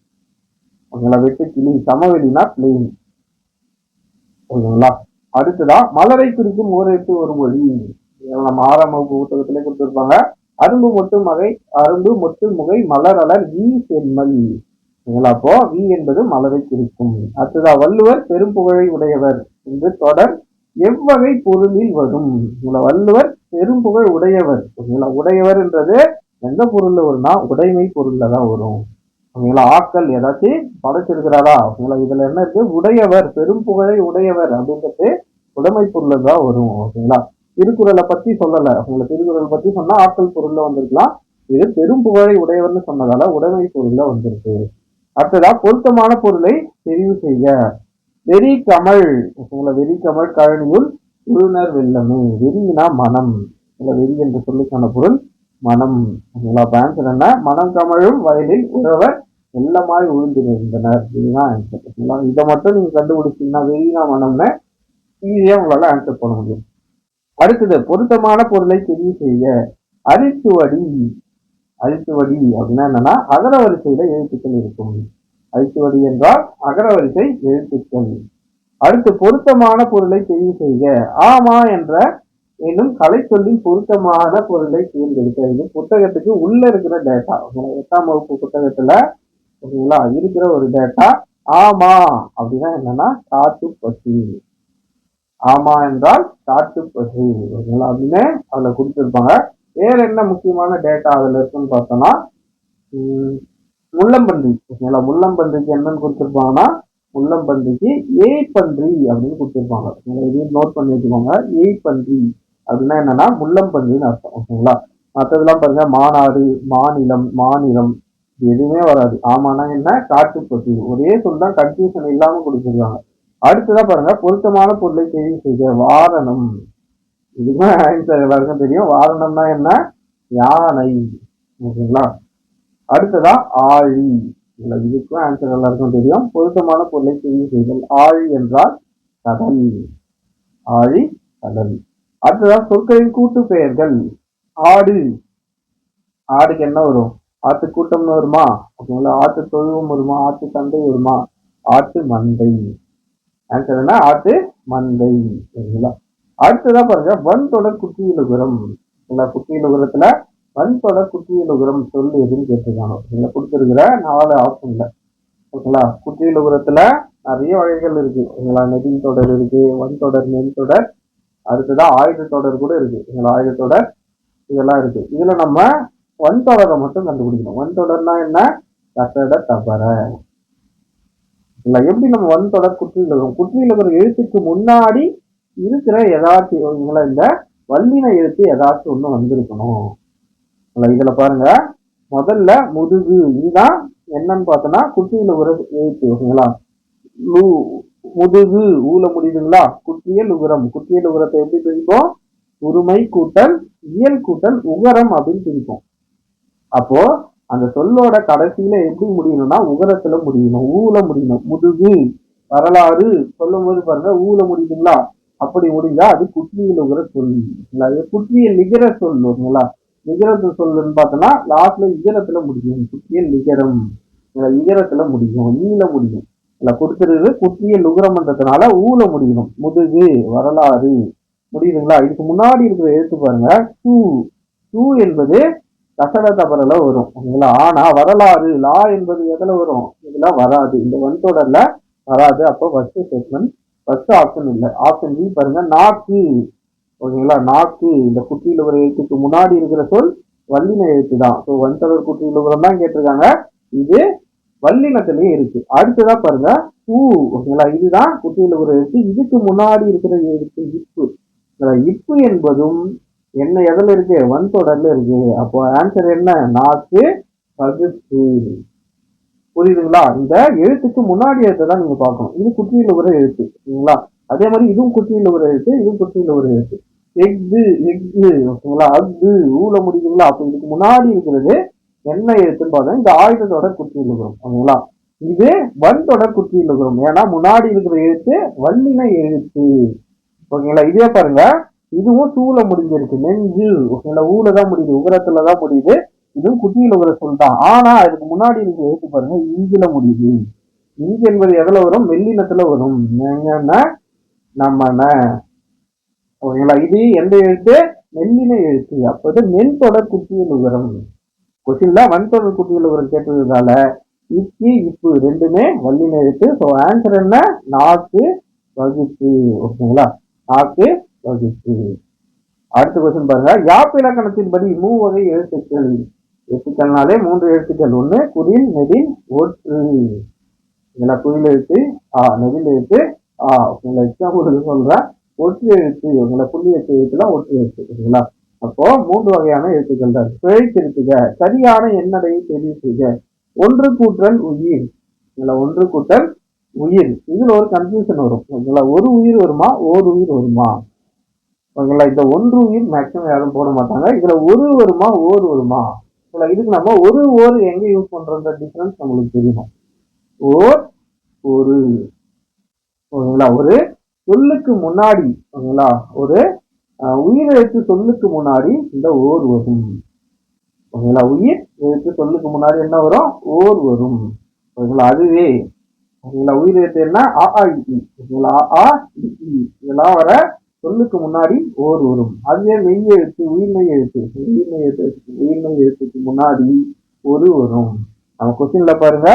ஓகேங்களா. வெட்டுக்கிளி. சமவெளினா பிளெயின் ஓகேங்களா. அடுத்ததான் மலரை குறிக்கும் ஓரெழுத்து ஒரு மொழி. நம்ம 6ஆம் வகுப்பு புத்தகத்திலே கொடுத்துருப்பாங்க. அரும்பு மொட்டு மகை, அரும்பு மொட்டு முகை மலர் அலர் வி செம்மல் ஓகேங்களா. அப்போ வி என்பது மலரை குறிக்கும். அடுத்ததா வள்ளுவர் பெரும் புகழை உடையவர் என்று தொடர் எவ்வகை பொருளில் வரும்? வள்ளுவர் பெரும் புகழ் உடையவர் ஓகேங்களா. உடையவர் என்றது எந்த பொருள்ல வரும்னா உடைமை பொருள்ல தான் வரும் ஓகேங்களா. ஆக்கல் ஏதாச்சும் படைச்சிருக்கிறாரா, ஓகேங்களா. இதுல என்ன இருக்கு, உடையவர், பெரும் புகழை உடையவர் அப்படின்றது உடைமை பொருள் தான் வரும். ஓகேங்களா. திருக்குறளை பத்தி சொல்லல, உங்களுக்கு திருக்குறள் பத்தி சொன்னா ஆக்கல் பொருள்ல வந்திருக்கலாம். இது பெரும் புகழை உடையவர்னு சொன்னதால உடைமை பொருள்ல வந்திருக்கு. அடுத்ததா பொருத்தமான பொருளை தெரிவு செய்ய. வெறி கமல், ஓகேங்களா. வெறி கமல் கழனியுள் உழுனர் வெள்ளமே. வெறினா மனம், வெறி என்ற சொல்லுக்கான பொருள் மனம். ஓகேங்களா. ஆன்சர் என்ன, மனம் கமழும் வயலில் உழவர் வெள்ளமாய் உழுந்து நின்றனர். இதுதான் ஆன்சர். ஓகேங்களா. இதை மட்டும் நீங்க கண்டுபிடிச்சீங்கன்னா வெறினா மனம்னு ஈஸியா உங்களால ஆன்சர் பண்ண முடியும். அடுத்தது பொருத்தமான பொருளை தெரிவு செய்ய. அரிச்சுவடி. அரிச்சுவடி அப்படின்னா என்னன்னா அகர வரிசையில எழுத்துக்கள் இருக்கும். அரிச்சுவடி என்றால் அகர வரிசை எழுத்துக்கள். அடுத்து பொருத்தமான பொருளை தெரிவு செய்க. ஆமா என்ற என்னும் கலை சொல்லின் பொருத்தமான பொருளை தேர்ந்தெடுக்க. இது புத்தகத்துக்கு உள்ள இருக்கிற டேட்டா. 8ஆம் வகுப்பு புத்தகத்துல ஓகேங்களா இருக்கிற ஒரு டேட்டா. ஆமா அப்படின்னா என்னன்னா காட்டு பசி. ஆமா என்றால் காட்டு பசி, ஓகேங்களா அப்படின்னு அதுல கொடுத்துருப்பாங்க. வேற என்ன முக்கியமான டேட்டா அதுல இருக்குன்னு பார்த்தோம்னா முள்ளம்பன்றி. ஓகேங்களா. முள்ளம்பன்றிக்கு என்னன்னு கொடுத்துருப்பாங்கன்னா முள்ளம்பன்றிக்கு ஏய்பன்றி அப்படின்னு கொடுத்துருப்பாங்க. இதையும் நோட் பண்ணி வச்சுக்கோங்க. ஏய்பன்றி அப்படின்னா என்னன்னா முள்ளம்பன்றின்னு அர்த்தம். ஓகேங்களா. மற்றதெல்லாம் பாருங்க மாநாடு, மாநிலம், மாநிலம் எதுவுமே வராது. ஆமானா என்ன, காட்டுப்பசி. ஒரே சொல் தான், கன்ஃபியூஷன் இல்லாம கொடுத்துருக்காங்க. அடுத்ததான் பாருங்க பொருத்தமான பொருளை தெரிவு செய்ய. வாரணம். இதுதான் ஆன்சர் எல்லாருக்கும் தெரியும். வாரணம்னா என்ன, யானை. ஓகேங்களா. அடுத்ததா ஆழி. இதுக்கும் ஆன்சர் எல்லாருக்கும் தெரியும். பொருத்தமான பொருளை தெரிவு செய்தல். ஆழி என்றால் கடல். ஆழி கடல். அடுத்ததான் சொற்களின் கூட்டு பெயர்கள். ஆடு. ஆடுக்கு என்ன வரும், ஆட்டு கூட்டம்னு வருமா, ஓகேங்களா. ஆட்டு தொழுவம் வருமா, ஆட்டு சந்தை வருமா, ஆட்டு மந்தை. ஆன்சர் என்ன, ஆட்டு மந்தை. சரிங்களா. அடுத்ததான் பாருங்க வன்தொடர் குற்றியலுகரம். குற்றியலுகரத்துல வன்தொடர் குற்றியலுகரம் சொல்லு எதுன்னு கேட்டிருக்காங்க. நீங்க கொடுத்துருக்கிற 4 ஆப்ஷன்ல. ஓகேங்களா. குற்றியலுகரத்துல நிறைய வகைகள் இருக்கு. ஓகேங்களா. நெடில் தொடர் இருக்கு, வன்தொடர், நெல் தொடர், அடுத்ததான் ஆயுத தொடர் கூட இருக்கு. ஆயுத தொடர் இதெல்லாம் இருக்கு. இதுல நம்ம வன்தொடரை மட்டும் கண்டுபிடிக்கணும். வன்தொடர்னா என்ன, கசட தபர. இல்ல எப்படி நம்ம வன்தொடர் குற்றியலுகரம், குற்றியலுகரம் எழுத்துக்கு முன்னாடி இருக்கிற ஏதாச்சும் இந்த வல்லின எழுத்து ஏதாச்சும் ஒண்ணு வந்திருக்கணும். இதுல பாருங்க முதல்ல முதுகு, இதுதான் என்னன்னு பார்த்தோம்னா குற்றியலுகர எழுத்து. ஓகேங்களா. முதுகு ஊல முடியுதுங்களா. குற்றியல் உகரம். குற்றியல் உகரத்தை எப்படி பிரிப்போம், உரிமை கூட்டல் இயல் கூட்டல் உகரம் அப்படின்னு பிரிப்போம். அப்போ அந்த சொல்லோட கடைசியில எப்படி முடியணும்னா உகரத்துல முடியணும், ஊல முடியணும். முதுகு, வரலாறு சொல்லும் போது பாருங்க ஊல முடியுதுங்களா, அப்படி முடிஞ்சா அது குற்றியல் உகர சொல். குற்றியல் நிகர சொல். ஓகேங்களா. நிகரத்து சொல்லுன்னு பார்த்தோம்னா லாஸ்ட்ல இகரத்துல முடியும். குற்றியல் நிகரம், இகரத்துல முடியும், ஈல முடியும். கொடுத்துருது குற்றியல் உகரம்ன்றதுனால ஊல முடியணும். முதுகு, வரலாறு முடியுதுங்களா. இதுக்கு முன்னாடி இருக்கிற எழுத்து பாருங்க டூ. டூ என்பது கசட தபரல வரும். ஓகேங்களா. ஆனா வரலாறு லா என்பது எதுல வரும், இதுல வராது. இந்த வன்தொடர்ல வராது. அப்போ ஃபர்ஸ்ட் ஸ்டேட்மெண்ட், ஃபர்ஸ்ட் ஆப்ஷன் இல்லை. ஆப்ஷன் பி பாருங்க நாக்கு. ஓகேங்களா. நாக்கு இந்த குற்றியலுகர எழுத்துக்கு முன்னாடி இருக்கிற சொல் வல்லின எழுத்து தான். ஸோ வன்தொடர் குற்றியலுகரம் தான் கேட்டிருக்காங்க. இது வல்லினத்திலேயே இருக்கு. அடுத்ததான் பாருங்க பூ. ஓகேங்களா. இதுதான் குற்றியலுகர எழுத்து. இதுக்கு முன்னாடி இருக்கிற எழுத்து இப்பு. இப்பு என்பதும் என்ன எதுல இருக்கு, வன்தொடர்ல இருக்கு. அப்போ ஆன்சர் என்ன, நாக்கு பகுப்பு. புரியுதுங்களா. இந்த எழுத்துக்கு முன்னாடி எழுத்து தான் நீங்க பார்க்கணும். இது குற்றியலுகர எழுத்து. சரிங்களா. அதே மாதிரி இதுவும் குற்றியலுகர எழுத்து, இதுவும் குற்றியலுகர எழுத்து. எஃகு, எஃகு. ஓகேங்களா. அஃகு ஊல முடியுதுங்களா. அப்போ இதுக்கு முன்னாடி இருக்கிறது என்ன எழுத்துன்னு பார்த்தா இந்த ஆயுத தொடர் குற்றியலுகரம். ஓகேங்களா. இது வன்தொடர் குற்றியலுகரம். ஏன்னா முன்னாடி இருக்கிற எழுத்து வல்லின எழுத்து. ஓகேங்களா. இதே பாருங்க இதுவும் சூல முடிஞ்சிருக்கு, நெஞ்சு. ஓகேங்களா. ஊல தான் முடியுது, உகரத்துலதான் முடியுது. இதுவும் குற்றியலுகர சொல் தான். ஆனா இதுக்கு முன்னாடி இருக்கிற எழுத்து பாருங்க இஞ்சில முடியுது. இஞ்சி என்பது எதுல வரும், வெள்ளினத்துல வரும். நம்ம ஓகேங்களா. இது எந்த எழுத்து, மெல்லின எழுத்து. அப்போது மென் தொடர் குற்றியலுகரம். கொஸ்டின்ல வன்தொடர் குற்றியலுகரம் கேட்டதுனால இப்பு இப்பு ரெண்டுமே வல்லின எழுத்து. ஸோ ஆன்சர் என்ன, நாக்கு வகுப்பு. ஓகேங்களா. நாக்கு வகுப்பு. அடுத்த கொஸ்டின் பாருங்க, யாப்பிலக்கணத்தின்படி மூவகை எழுத்துக்கள். எழுத்துக்கள்னாலே 3 எழுத்துக்கள். ஒண்ணு குறில், நெடில், ஒற்று. இதுல குறில் எழுத்து நெடில் எழுத்து உங்களை எக்ஸாம்பிள் சொல்றேன். ஒற்று எழுத்து உங்களை புள்ளி வச்ச எழுத்துலாம் ஒற்று எழுத்து. சரிங்களா? அப்போ 3 வகையான எழுத்துக்கள் தான். பிழை திருத்துக. சரியான எண்ணடையை தெரிவு செய்க. ஒன்று கூட்டல் உயிர். இதுல ஒன்று கூட்டல் உயிர். இதுல ஒரு கன்ஃபியூஷன் வரும். ஓகேங்களா? ஒரு உயிர் வருமா, ஓர் உயிர் வருமா? ஓகேங்களா? இந்த ஒன்று உயிர் மேக்சிமம் யாரும் போட மாட்டாங்க. இதுல ஒரு வருமா, ஓர் வருமா? இதுக்கு நம்ம ஓர் எங்க யூஸ் பண்றோன்ற டிஃபரன்ஸ் நம்மளுக்கு தெரியணும். ஓர், ஒரு. ஓகேங்களா? ஒரு சொல்லுக்கு முன்னாடி, ஓகேங்களா, ஒரு உயிர் எழுத்து சொல்லுக்கு முன்னாடி இந்த ஓர் வரும். ஓகேங்களா? உயிர் எழுத்து சொல்லுக்கு முன்னாடி என்ன வரும்? ஓர் வரும். ஓகேங்களா? அதுவே ஓகேங்களா உயிர் எழுத்து என்ன? ஓகேங்களா? இதெல்லாம் வர சொல்லுக்கு முன்னாடி ஓர் வரும். அதுவே மெய் எழுத்து, உயிர்மெய் எழுத்துக்கு முன்னாடி ஒரு வரும். நம்ம கொஸ்டின்ல பாருங்க,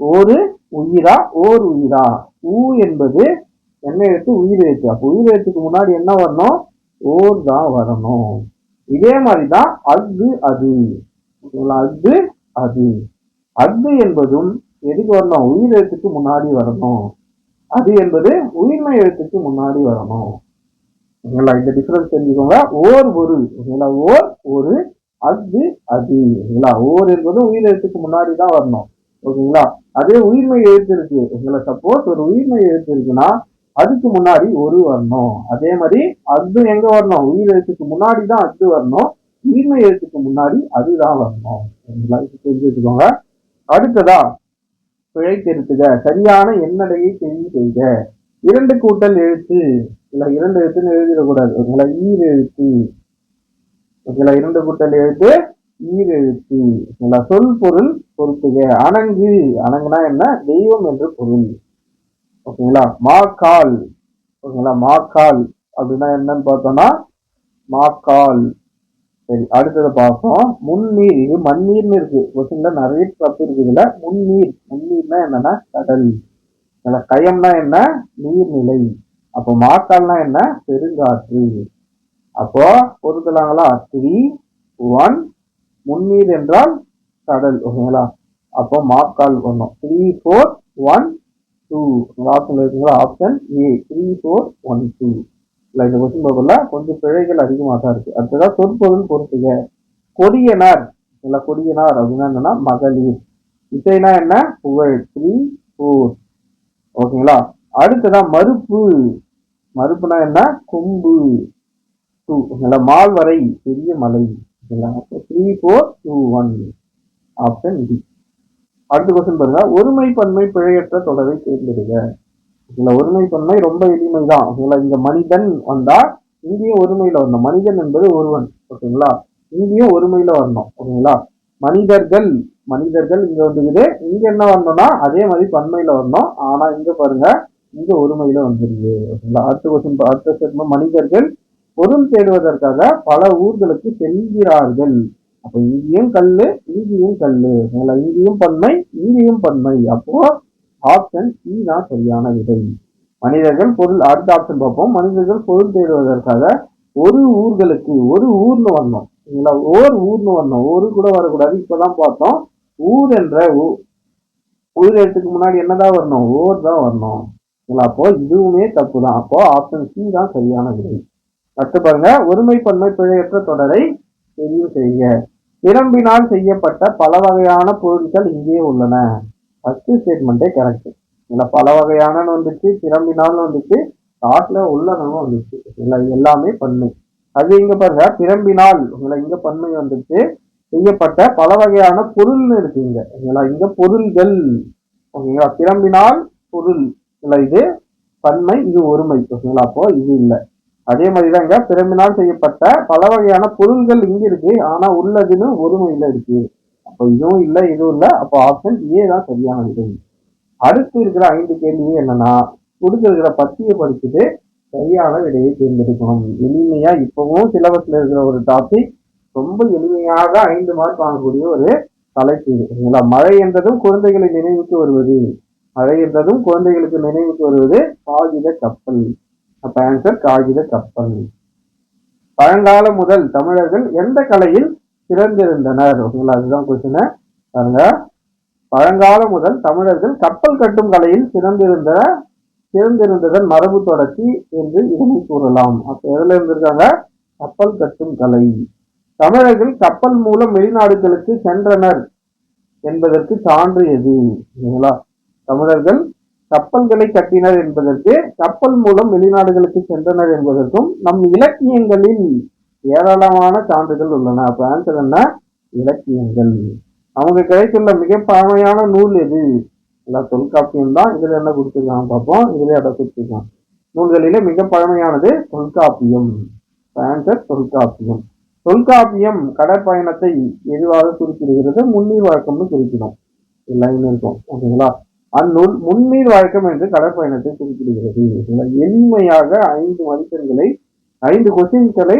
ஒரு உயிரா, ஓர் உயிரா? ஊ என்பது என்ன எழுத்து? உயிர் எழுத்து. அப்போ உயிர் எழுத்துக்கு முன்னாடி என்ன வரணும்? ஓர் தான் வரணும். இதே மாதிரிதான் அஃது, அது. அஃது, அது. அஃது என்பதும் எதுக்கு வரணும்? உயிர் எழுத்துக்கு முன்னாடி வரணும். அது என்பது உயிர்மை எழுத்துக்கு முன்னாடி வரணும். ஓகேங்களா? இந்த டிஃபரன்ஸ் தெரிஞ்சுக்கோங்க. ஓர், ஒரு. ஓகேங்களா? ஓர், ஒரு. அஃது, அது. ஓகேங்களா? ஓர் என்பது உயிர் எழுத்துக்கு முன்னாடி தான் வரணும். ஓகேங்களா? அதே உயிர்மை எழுத்து இருக்கு. ஓகேங்களா? சப்போஸ் ஒரு உயிர்மை எழுத்து இருக்குன்னா அதுக்கு முன்னாடி ஒரு வரணும். அதே மாதிரி அது எங்க வரணும்? உயிர் எழுத்துக்கு முன்னாடி தான் அது வரணும். உயிர்மை எழுத்துக்கு முன்னாடி அதுதான் வரணும். தெரிஞ்சு வச்சுக்கோங்க. அடுத்ததா பிழை திருத்துக. சரியான எண்ணடையை தெரிவு செய்க. 2 கூட்டல் எழுத்து. இல்ல 2 எழுத்துன்னு எழுதிடக்கூடாது. ஓகேங்களா? ஈர் எழுத்து. ஓகேங்களா? 2 கூட்டல் எழுத்து ஈர் எழுத்து. ஓகேங்களா? சொல் பொருள் பொறுத்துக. அணங்கு. அணங்குனா என்ன? தெய்வம் என்று பொருள். ஓகேங்களா? மாக்கால். ஓகேங்களா? மாக்கால் அப்படின்னா என்னன்னு பார்த்தோம்னா மாக்கால். சரி, அடுத்தது பார்ப்போம். முன்னீர். இது மண்ணீர்னு இருக்கு. கொஸ்டின்ல நிறைய தப்பு இருக்கு. இதுல முன்னீர். முன்னீர்னா என்னன்னா கடல். கயம்னா என்ன? நீர்நிலை. அப்போ மாக்கால்னா என்ன? பெருங்காற்று. அப்போ பொறுத்தலாங்களா? 3, 1. முன்னீர் என்றால் கடல். ஓகேங்களா? அப்போ மாக்கால் பண்ணோம். 3, 4, 1, 2. ஆப்ஷன் இருக்குங்களா? Option A 3, 4, 1, 2. இந்த கொஸ்டின் பேப்பர்ல கொஞ்சம் பிழைகள் அதிகமாக தான் இருக்கு. அடுத்ததான் சொற்பொருள் பொறுத்துக. கொடியனார். இல்ல கொடியனார் அப்படின்னா என்னன்னா மகளிர். இசைனா என்ன? புகழ். 3, 4. ஓகேங்களா? அடுத்ததான் மறுப்பு. மறுப்புனா என்ன? கொம்பு. 2. ஓகேங்களா? மால்வரை, பெரிய மலை. ஓகேங்களா? 3, 4, 2, 1. Option D. அடுத்த கொஸ்டின் பாருங்க. ஒருமை பன்மை பிழையற்ற தொடரை தேர்ந்தெடுங்க. இதுல ஒருமை பன்மை ரொம்ப எளிமைதான். ஓகேங்களா? இங்க மனிதன் வந்தா இங்கேயும் ஒருமையில வரணும். மனிதன் என்பது ஒருவன். ஓகேங்களா? இங்கேயும் ஒருமையில வரணும். ஓகேங்களா? மனிதர்கள். மனிதர்கள் இங்க வந்துக்குது. இங்க என்ன வரணும்னா அதே மாதிரி பன்மையில வரணும். ஆனா இங்க பாருங்க, இங்க ஒருமையில வந்துருது. ஓகேங்களா? அடுத்த கொஸ்டின், அடுத்த ஸ்டேட்மெண்ட். மனிதர்கள் பொருள் தேடுவதற்காக பல ஊர்களுக்கு செல்கிறார்கள். அப்ப இங்கேயும் கல்லு, இங்கேயும் கல்லு. இங்கேயும் பன்மை, இங்கேயும் பன்மை. அப்போ ஆப்ஷன் சி தான் சரியான விடை. மனிதர்கள் பொருள். அடுத்த ஆப்ஷன் பார்ப்போம். மனிதர்கள் பொருள் தேடுவதற்காக ஒரு ஊர்களுக்கு, ஒரு ஊர்னு வரணும். ஓர் ஊர்னு வரணும். ஒரு கூட வரக்கூடாது. இப்பதான் பார்த்தோம். ஊர் என்ற ஊர் எழுத்துக்கு முன்னாடி என்னதான் வரணும்? ஓர் தான் வரணும். அப்போ இதுவுமே தப்பு தான். அப்போ ஆப்ஷன் சி தான் சரியான விடை. அடுத்து பாருங்க. ஒருமை பன்மை பிழையற்ற தொடரை தெரிவு செய்ய. பிரம்பினால் செய்யப்பட்ட பல வகையான பொருட்கள் இங்கே உள்ளன. ஃபர்ஸ்ட் ஸ்டேட்மெண்டே கரெக்ட். பல வகையான வந்துச்சு, பிரம்பினால் வந்துச்சு, காட்டுல உள்ளனவும் வந்துச்சு. எல்லாமே பன்மை. அது இங்க பாருங்க, பிரம்பினால் இங்க பன்மை வந்துச்சு. செய்யப்பட்ட பல வகையான பொருள்னு இருக்கு இங்க. இங்க பொருள்கள். ஓகேங்களா? பிரம்பினால் பொருள். இது பன்மை, இது ஒருமை. ஓகேங்களா? அப்போ இது இல்லை. அதே மாதிரிதான் இங்க பிரம்பினால் செய்யப்பட்ட பல வகையான பொருள்கள் இங்க இருக்கு. ஆனா உள்ளதுன்னு ஒருமையில இருக்கு. அப்போ இதுவும் இல்லை, இதுவும் இல்லை. அப்போ ஆப்ஷன் ஏ தான் சரியான விடை. அடுத்து இருக்கிற 5 கேள்வி என்னன்னா, கொடுத்திருக்கிற பத்தியை படிச்சுட்டு சரியான விடையை தேர்ந்தெடுக்கணும். எளிமையா இப்பவும் சிலபஸ்ல இருக்கிற ஒரு டாபிக். ரொம்ப எளிமையாக 5 மார்க் வாங்கக்கூடிய ஒரு தலைப்பு. மழை என்றதும் குழந்தைகளை நினைவுக்கு வருவது. மழை என்றதும் குழந்தைகளுக்கு நினைவுக்கு வருவது காகித கப்பல். அப்ப ஆன்சர் காகித கப்பல். பழங்காலம் முதல் தமிழர்கள் எந்த கலையில் சிறந்திருந்தனர். ஓகேங்களா, அதுதான் கொஸ்டின் பாருங்க. பழங்காலம் முதல் தமிழர்கள் கப்பல் கட்டும் கலையில் சிறந்திருந்ததன் மரபு தொடர்ச்சி என்று இதனை கூறலாம். அப்ப எதுல இருந்திருக்காங்க? கப்பல் கட்டும் கலை. தமிழர்கள் கப்பல் மூலம் வெளிநாடுகளுக்கு சென்றனர் என்பதற்கு சான்று எது? சரிங்களா, தமிழர்கள் கப்பல்களை கட்டினர் என்பதற்கு, கப்பல் மூலம் வெளிநாடுகளுக்கு சென்றனர் என்பதற்கும் நம் இலக்கியங்களில் ஏராளமான சான்றுகள் உள்ளன. அப்ப ஆன்சர் என்ன? இலக்கியங்கள். அவங்க கிடைத்துள்ள மிக பழமையான நூல் எது? தொல்காப்பியம் தான். இதுல என்ன கொடுத்துருக்காங்க பார்ப்போம். இதுல அதை கொடுத்துருக்காங்க. நூல்களிலே மிக பழமையானது தொல்காப்பியம். ஆன்சர் தொல்காப்பியம். தொல்காப்பியம் கடற்பயணத்தை எதுவாக குறிப்பிடுகிறது? முன்னீர் வழக்கம்னு குறிப்பிடும். லைன் இருக்கும். ஓகேங்களா, அந்நூல் முன்னீர் வழக்கம் என்று கடற்பயணத்தை குறிப்பிடுகிறது. எளிமையாக 5 மதிப்பெண்களை 5 கொஸ்டின்களை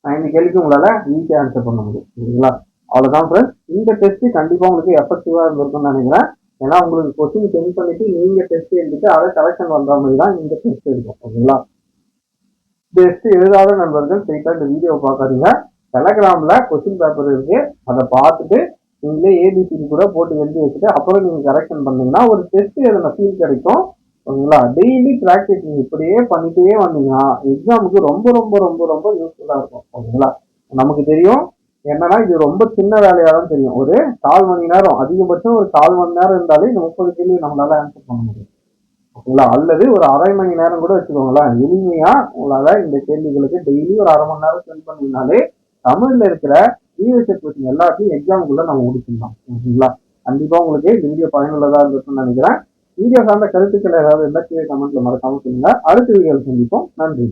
5 கேள்விக்கு உங்களால ஈஸியா ஆன்சர் பண்ண முடியும். சரிங்களா, அவ்வளவுதான் ஃப்ரெண்ட்ஸ். இந்த டெஸ்ட் கண்டிப்பா உங்களுக்கு எஃபெக்டிவா இருந்திருக்கும்னு நினைக்கிறேன். ஏன்னா உங்களுக்கு கொஸ்டின் சென்ட் பண்ணிட்டு நீங்க டெஸ்ட் எழுதிட்டு அதை கரெக்ஷன் பண்ற மாதிரி தான் இந்த டெஸ்ட் இருக்கும். ஓகேங்களா, டெஸ்ட் எழுதாத நண்பர்கள் ஸ்ட்ரெயிட்டா இந்த வீடியோ பார்க்காதீங்க. டெலகிராம்ல கொஸ்டின் பேப்பர் இருக்கு, அதை பார்த்துட்டு நீங்களே ஏபிசிடி கூட போட்டு எழுதி வச்சுட்டு அப்புறம் நீங்க கரெக்ஷன் பண்ணீங்கன்னா ஒரு டெஸ்ட் எழுதின ஃபீல் கிடைக்கும். ஓகேங்களா, டெய்லி பிராக்டிஸ் நீங்க இப்படியே பண்ணிட்டே வந்தீங்கன்னா எக்ஸாமுக்கு ரொம்ப ரொம்ப ரொம்ப ரொம்ப யூஸ்ஃபுல்லா இருக்கும். ஓகேங்களா, நமக்கு தெரியும் என்னன்னா இது ரொம்ப சின்ன வேலையா தான் தெரியும். ஒரு 1/4 மணி நேரம், அதிகபட்சம் ஒரு 1/4 மணி நேரம் இருந்தாலே இந்த 30 கேள்வி நம்மளால ஆன்சர் பண்ண முடியும். ஓகேங்களா, அல்லது ஒரு 1/2 மணி நேரம் கூட வச்சுக்கோங்களேன். எளிமையா உங்களால இந்த கேள்விகளுக்கு டெய்லி ஒரு 1/2 மணி நேரம் ஸ்பெண்ட் பண்ணீங்கனாலே தமிழ்ல இருக்கிற ப்ரீவியஸ் கொஸ்டின் எல்லாத்தையும் எக்ஸாமுக்குள்ள நம்ம முடிச்சிடலாம். ஓகேங்களா, கண்டிப்பா உங்களுக்கு இந்த வீடியோ பயனுள்ளதா இருக்கும்னு நினைக்கிறேன். வீடியோ சார்ந்த கருத்துக்கள் ஏதாவது இருந்தால் கீழே கமெண்ட்ல மறக்காம சொல்லுங்க. அடுத்த வீடியோவில் சந்திப்போம். நன்றி.